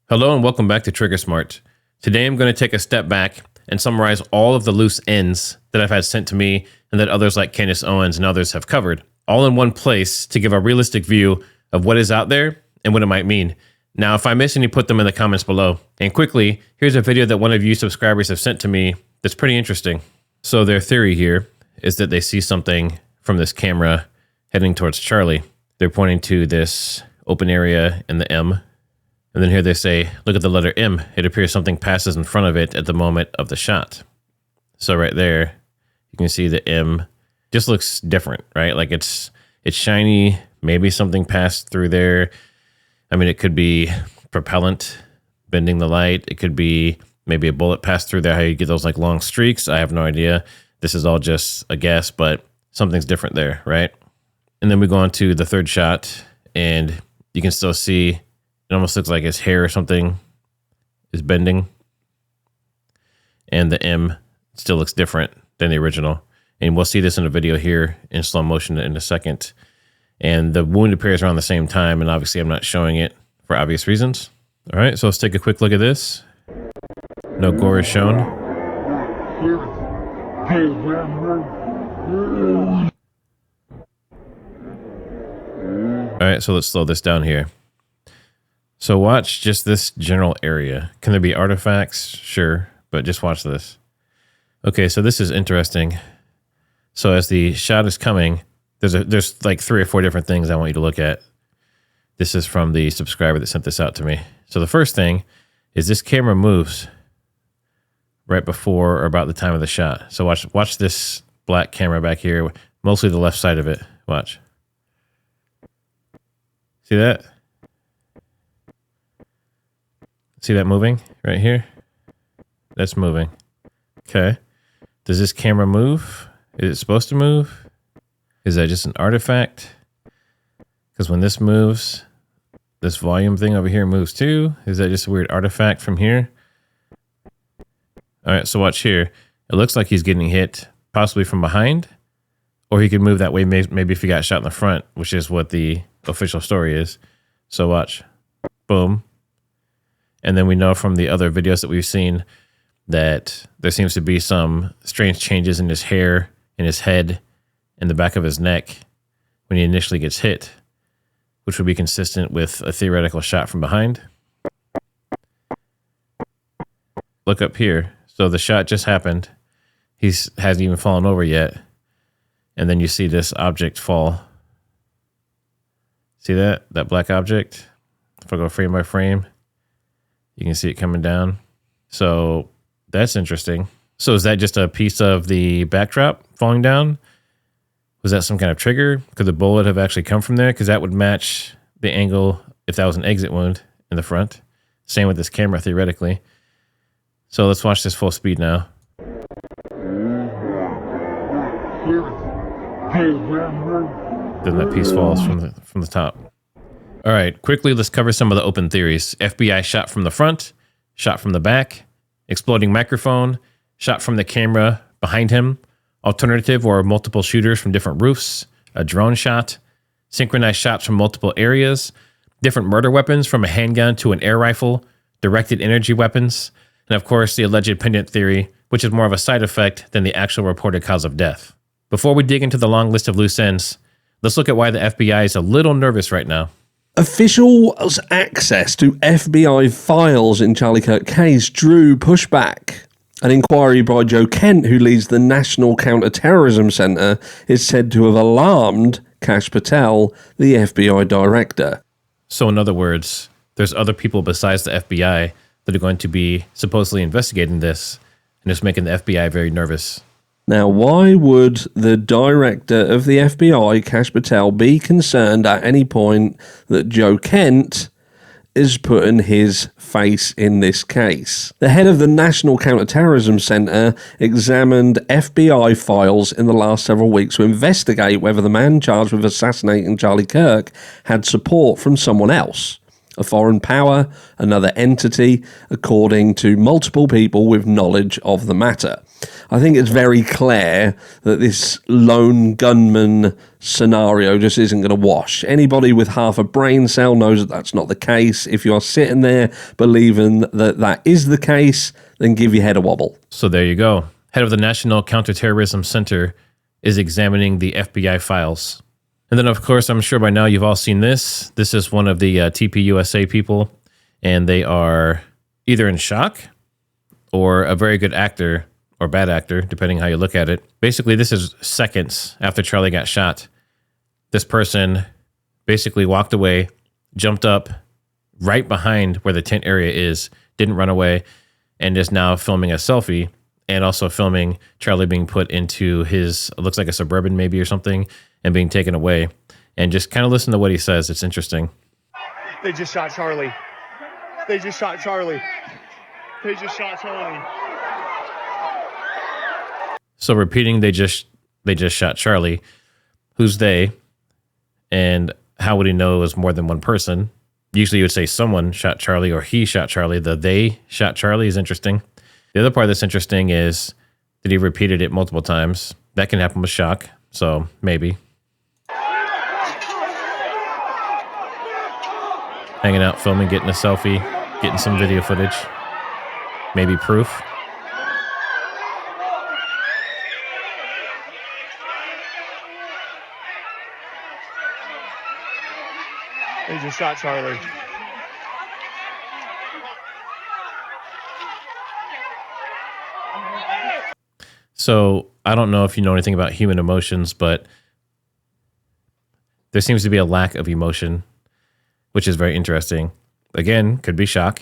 Hello and welcome back to TriggerSmart. Today I'm going to take a step back and summarize all of the loose ends that I've had sent to me and that others like Candace Owens and others have covered, all in one place to give a realistic view of what is out there and what it might mean. Now, if I miss any, put them in the comments below. And quickly, here's a video that one of you subscribers have sent to me that's pretty interesting. So their theory here is that they see something from this camera heading towards Charlie. They're pointing to this open area in the M. And then here they say, look at the letter M. It appears something passes in front of it at the moment of the shot. So right there, you can see the M just looks different, right? Like it's shiny. Maybe something passed through there. I mean, it could be propellant bending the light. It could be maybe a bullet passed through there. How you get those like long streaks. I have no idea. This is all just a guess, but something's different there, right? And then we go on to the third shot and you can still see it almost looks like his hair or something is bending. And the M still looks different than the original. And we'll see this in a video here in slow motion in a second. And the wound appears around the same time. And obviously I'm not showing it for obvious reasons. All right, so let's take a quick look at this. No gore is shown. All right, so let's slow this down here. So watch just this general area. Can there be artifacts? Sure, but just watch this. Okay, so this is interesting. So as the shot is coming, there's like 3 or 4 different things I want you to look at. This is from the subscriber that sent this out to me. So the first thing is this camera moves right before or about the time of the shot. So watch this black camera back here, mostly the left side of it. Watch. See that? See that moving right here? That's moving. Okay. Does this camera move? Is it supposed to move? Is that just an artifact? Because when this moves, this volume thing over here moves too. Is that just a weird artifact from here? All right, so watch here. It looks like he's getting hit possibly from behind, or he could move that way maybe if he got shot in the front, which is what the official story is. So watch. Boom. And then we know from the other videos that we've seen that there seems to be some strange changes in his hair, in his head, in the back of his neck when he initially gets hit, which would be consistent with a theoretical shot from behind. Look up here. So the shot just happened. He hasn't even fallen over yet. And then you see this object fall. See that? That black object? If I go frame by frame, you can see it coming down. So that's interesting. So is that just a piece of the backdrop falling down? Was that some kind of trigger? Could the bullet have actually come from there? Because that would match the angle if that was an exit wound in the front. Same with this camera, theoretically. So let's watch this full speed now. Then that piece falls from the top. All right, quickly, let's cover some of the open theories. FBI shot from the front, shot from the back, exploding microphone, shot from the camera behind him, alternative or multiple shooters from different roofs, a drone shot, synchronized shots from multiple areas, different murder weapons from a handgun to an air rifle, directed energy weapons, and of course, the alleged pendant theory, which is more of a side effect than the actual reported cause of death. Before we dig into the long list of loose ends, let's look at why the FBI is a little nervous right now. Officials' access to FBI files in Charlie Kirk case drew pushback. An inquiry by Joe Kent, who leads the National Counter-Terrorism Center, is said to have alarmed Kash Patel, the FBI director. So in other words, there's other people besides the FBI that are going to be supposedly investigating this, and it's making the FBI very nervous. Now, why would the director of the FBI, Kash Patel, be concerned at any point that Joe Kent is putting his face in this case? The head of the National Counterterrorism Center examined FBI files in the last several weeks to investigate whether the man charged with assassinating Charlie Kirk had support from someone else, a foreign power, another entity, according to multiple people with knowledge of the matter. I think it's very clear that this lone gunman scenario just isn't going to wash. Anybody with half a brain cell knows that that's not the case. If you are sitting there believing that that is the case, then give your head a wobble. So there you go. Head of the National Counterterrorism Center is examining the FBI files. And then, of course, I'm sure by now you've all seen this. This is one of the TPUSA people, and they are either in shock or a very good actor or bad actor, depending how you look at it. Basically, this is seconds after Charlie got shot. This person basically walked away, jumped up right behind where the tent area is, didn't run away, and is now filming a selfie and also filming Charlie being put into his, it looks like a Suburban maybe or something, and being taken away. And just kind of listen to what he says. It's interesting. They just shot Charlie. They just shot Charlie. They just shot Charlie. So repeating, they just shot Charlie. Who's they? And how would he know it was more than one person? Usually you would say someone shot Charlie or he shot Charlie. The they shot Charlie is interesting. The other part that's interesting is that he repeated it multiple times. That can happen with shock, so maybe. Hanging out, filming, getting a selfie, getting some video footage. Maybe proof. They just shot Charlie. So I don't know if you know anything about human emotions, but there seems to be a lack of emotion, which is very interesting. Again, could be shock,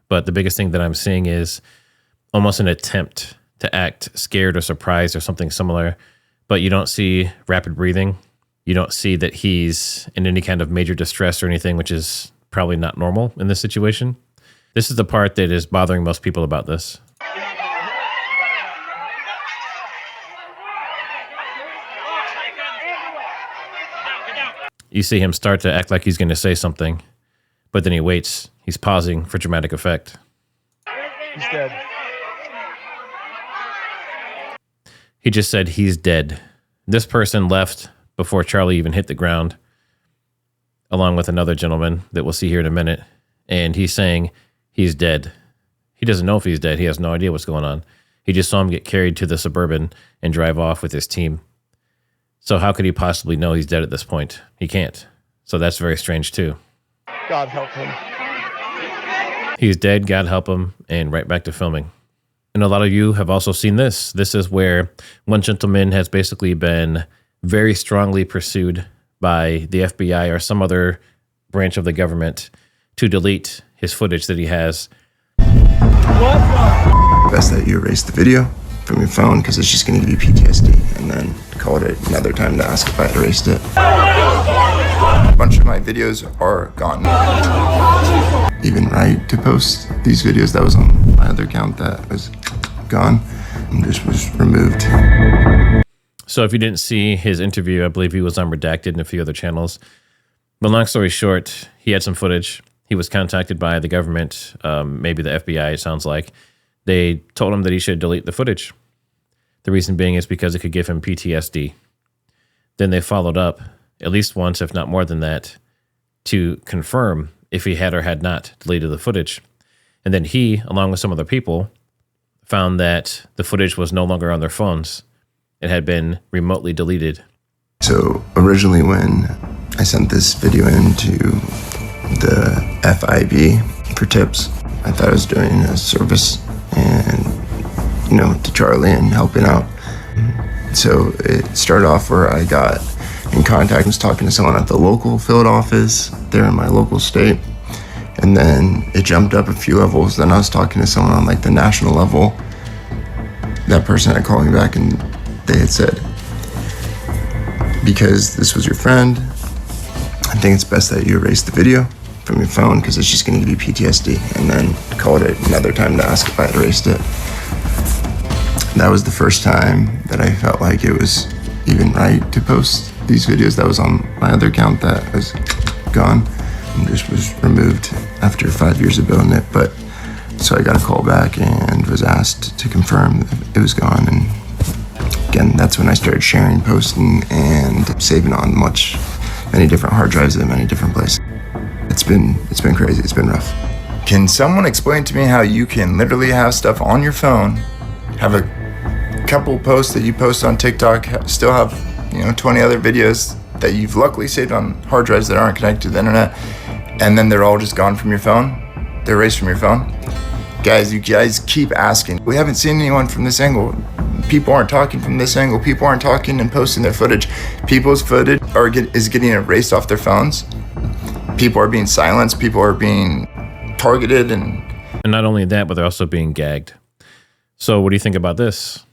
but the biggest thing that I'm seeing is almost an attempt to act scared or surprised or something similar, but you don't see rapid breathing. You don't see that he's in any kind of major distress or anything, which is probably not normal in this situation. This is the part that is bothering most people about this. You see him start to act like he's going to say something, but then he waits. He's pausing for dramatic effect. He's dead. He just said he's dead. This person left before Charlie even hit the ground, along with another gentleman that we'll see here in a minute. And he's saying he's dead. He doesn't know if he's dead. He has no idea what's going on. He just saw him get carried to the Suburban and drive off with his team. So how could he possibly know he's dead at this point? He can't. So that's very strange too. God help him. He's dead, God help him, and right back to filming. And a lot of you have also seen this. This is where one gentleman has basically been very strongly pursued by the FBI or some other branch of the government to delete his footage that he has. Best that you erase the video from your phone because it's just going to give you PTSD, and then call it another time to ask if I erased it. A bunch of my videos are gone. Even right to post these videos that was on my other account that was gone and just was removed. So if you didn't see his interview, I believe he was on Redacted and a few other channels. But long story short, he had some footage. He was contacted by the government, maybe the FBI, it sounds like. They told him that he should delete the footage. The reason being is because it could give him PTSD. Then they followed up, at least once, if not more than that, to confirm if he had or had not deleted the footage. And then he, along with some other people, found that the footage was no longer on their phones. It had been remotely deleted. So originally when I sent this video into the FIB for tips, I thought I was doing a service and, to Charlie and helping out. So it started off where I got in contact, was talking to someone at the local field office there in my local state. And then it jumped up a few levels. Then I was talking to someone on the national level. That person had called me back and they had said, because this was your friend, I think it's best that you erase the video from your phone because it's just going to give you PTSD, and then call it another time to ask if I had erased it. That was the first time that I felt like it was even right to post these videos that was on my other account that was gone and just was removed after 5 years of building it. But So I got a call back and was asked to confirm that it was gone. And again, that's when I started sharing, posting, and saving on many different hard drives at many different places. It's been crazy. It's been rough. Can someone explain to me how you can literally have stuff on your phone, have a couple posts that you post on TikTok, still have 20 other videos that you've luckily saved on hard drives that aren't connected to the internet, and then they're all just gone from your phone? They're erased from your phone? Guys, you guys keep asking. We haven't seen anyone from this angle. People aren't talking from this angle. People aren't talking and posting their footage. People's footage is getting erased off their phones. People are being silenced. People are being targeted. And not only that, but they're also being gagged. So what do you think about this?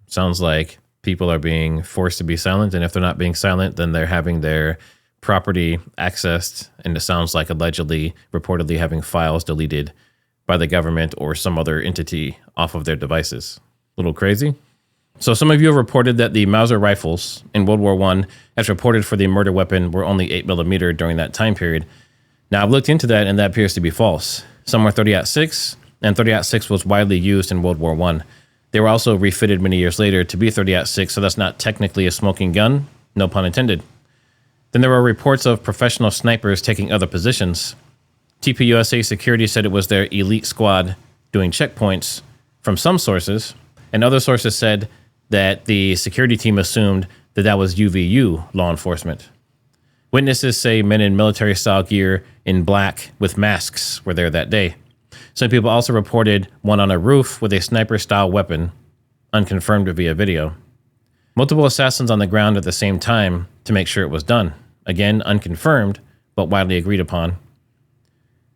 Sounds like people are being forced to be silent. And if they're not being silent, then they're having their property accessed. And it sounds like allegedly, reportedly having files deleted by the government or some other entity off of their devices. A little crazy. So some of you have reported that the Mauser rifles in World War I, as reported for the murder weapon, were only 8mm during that time period. Now I've looked into that and that appears to be false. Some were 30-06, and 30-06 was widely used in World War I. They were also refitted many years later to be 30-06, so that's not technically a smoking gun, no pun intended. Then there were reports of professional snipers taking other positions. TPUSA Security said it was their elite squad doing checkpoints from some sources, and other sources said that the security team assumed that that was UVU law enforcement. Witnesses say men in military-style gear in black with masks were there that day. Some people also reported one on a roof with a sniper-style weapon, unconfirmed via video. Multiple assassins on the ground at the same time to make sure it was done. Again, unconfirmed, but widely agreed upon.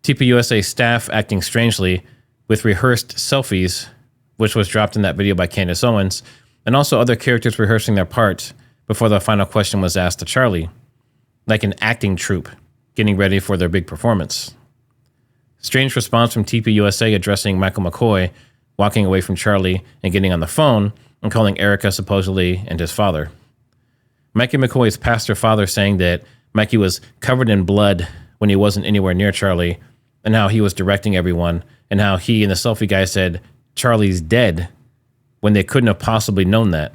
TPUSA staff acting strangely with rehearsed selfies, which was dropped in that video by Candace Owens, and also other characters rehearsing their part before the final question was asked to Charlie, like an acting troupe getting ready for their big performance. Strange response from TPUSA addressing Michael McCoy, walking away from Charlie and getting on the phone and calling Erica supposedly and his father. Mikey McCoy's pastor father saying that Mikey was covered in blood when he wasn't anywhere near Charlie, and how he was directing everyone, and how he and the selfie guy said, Charlie's dead, when they couldn't have possibly known that.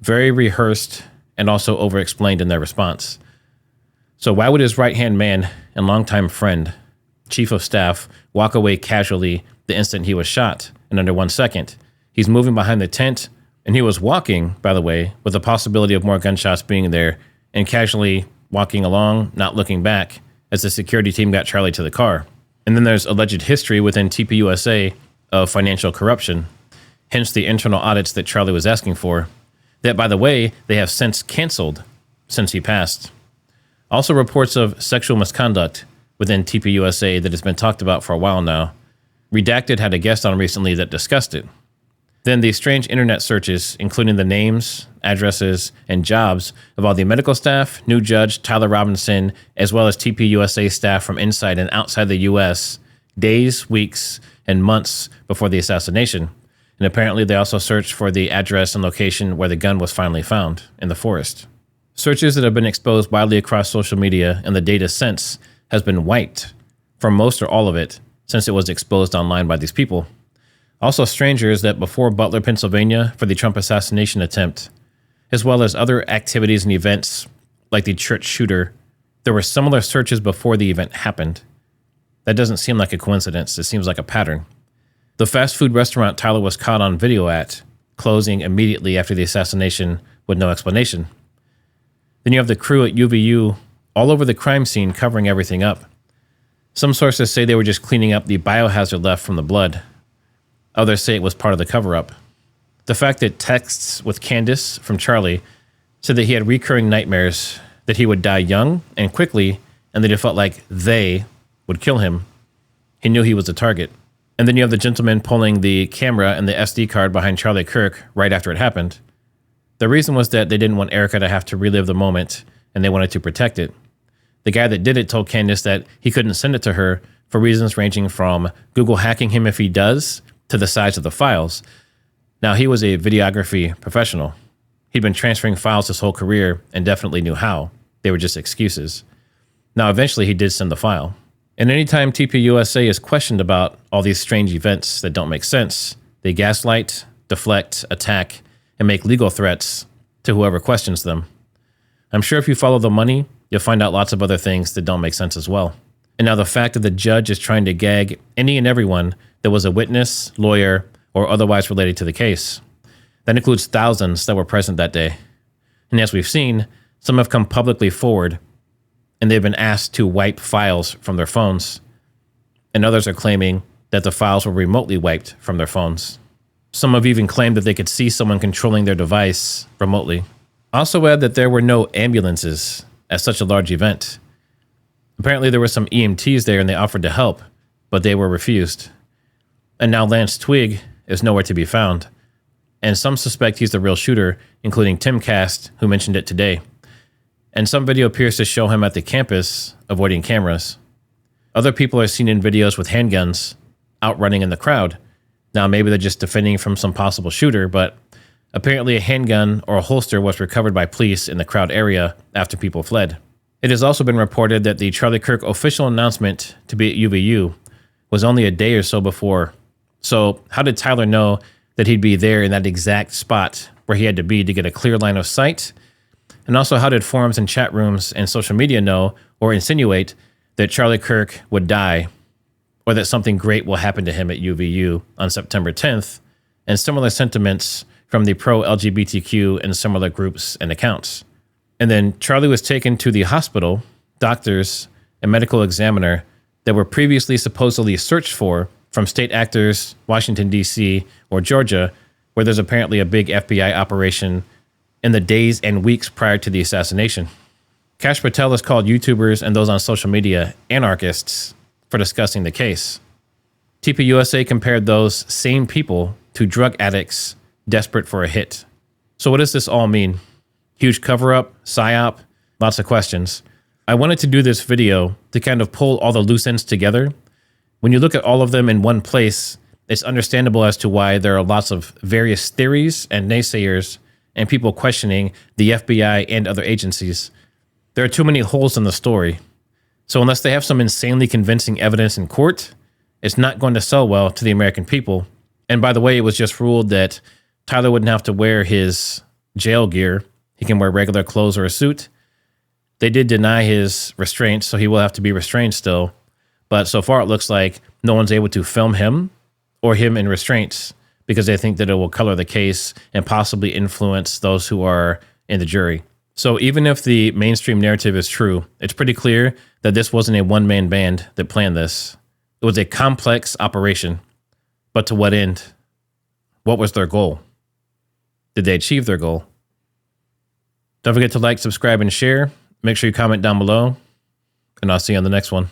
Very rehearsed and also over-explained in their response. So why would his right-hand man and longtime friend, chief of staff, walk away casually the instant he was shot in under 1 second? He's moving behind the tent, and he was walking, by the way, with the possibility of more gunshots being there, and casually walking along, not looking back, as the security team got Charlie to the car. And then there's alleged history within TPUSA of financial corruption, hence the internal audits that Charlie was asking for, that, by the way, they have since canceled since he passed. Also reports of sexual misconduct within TPUSA that has been talked about for a while now. Redacted had a guest on recently that discussed it. Then the strange internet searches, including the names, addresses, and jobs of all the medical staff, new judge Tyler Robinson, as well as TPUSA staff from inside and outside the U.S., days, weeks, and months before the assassination. And apparently they also searched for the address and location where the gun was finally found, in the forest. Searches that have been exposed widely across social media, and the data since has been wiped from most or all of it since it was exposed online by these people. Also stranger is that before Butler, Pennsylvania, for the Trump assassination attempt, as well as other activities and events like the church shooter, there were similar searches before the event happened. That doesn't seem like a coincidence. It seems like a pattern. The fast food restaurant Tyler was caught on video at, closing immediately after the assassination with no explanation. Then you have the crew at UVU all over the crime scene covering everything up. Some sources say they were just cleaning up the biohazard left from the blood. Others say it was part of the cover-up. The fact that texts with Candace from Charlie said that he had recurring nightmares, that he would die young and quickly, and that it felt like they would kill him. He knew he was a target. And then you have the gentleman pulling the camera and the SD card behind Charlie Kirk right after it happened. The reason was that they didn't want Erica to have to relive the moment, and they wanted to protect it. The guy that did it told Candace that he couldn't send it to her for reasons ranging from Google hacking him if he does, to the size of the files. Now, he was a videography professional. He'd been transferring files his whole career and definitely knew how. They were just excuses. Now, eventually he did send the file. And anytime TPUSA is questioned about all these strange events that don't make sense, they gaslight, deflect, attack, and make legal threats to whoever questions them. I'm sure if you follow the money, you'll find out lots of other things that don't make sense as well. And now the fact that the judge is trying to gag any and everyone that was a witness, lawyer, or otherwise related to the case. That includes thousands that were present that day. And as we've seen, some have come publicly forward and they've been asked to wipe files from their phones. And others are claiming that the files were remotely wiped from their phones. Some have even claimed that they could see someone controlling their device remotely. Also add that there were no ambulances at such a large event. Apparently there were some EMTs there and they offered to help, but they were refused. And now Lance Twigg is nowhere to be found. And some suspect he's the real shooter, including Timcast, who mentioned it today. And some video appears to show him at the campus, avoiding cameras. Other people are seen in videos with handguns, outrunning in the crowd. Now maybe they're just defending from some possible shooter, but apparently a handgun or a holster was recovered by police in the crowd area after people fled. It has also been reported that the Charlie Kirk official announcement to be at UVU was only a day or so before. So how did Tyler know that he'd be there in that exact spot where he had to be to get a clear line of sight? And also, how did forums and chat rooms and social media know or insinuate that Charlie Kirk would die or that something great will happen to him at UVU on September 10th, and similar sentiments from the pro-LGBTQ and similar groups and accounts? And then Charlie was taken to the hospital, doctors, and medical examiner that were previously supposedly searched for from state actors, Washington, D.C., or Georgia, where there's apparently a big FBI operation in the days and weeks prior to the assassination. Kash Patel has called YouTubers and those on social media anarchists for discussing the case. TPUSA compared those same people to drug addicts desperate for a hit. So what does this all mean? Huge cover-up, psyop, lots of questions. I wanted to do this video to kind of pull all the loose ends together. When you look at all of them in one place, it's understandable as to why there are lots of various theories and naysayers and people questioning the FBI and other agencies. There are too many holes in the story. So unless they have some insanely convincing evidence in court, it's not going to sell well to the American people. And by the way, it was just ruled that Tyler wouldn't have to wear his jail gear. He can wear regular clothes or a suit. They did deny his restraints, so he will have to be restrained still. But so far it looks like no one's able to film him or him in restraints because they think that it will color the case and possibly influence those who are in the jury. So even if the mainstream narrative is true, it's pretty clear that this wasn't a one-man band that planned this. It was a complex operation. But to what end? What was their goal? Did they achieve their goal? Don't forget to like, subscribe, and share. Make sure you comment down below, and I'll see you on the next one.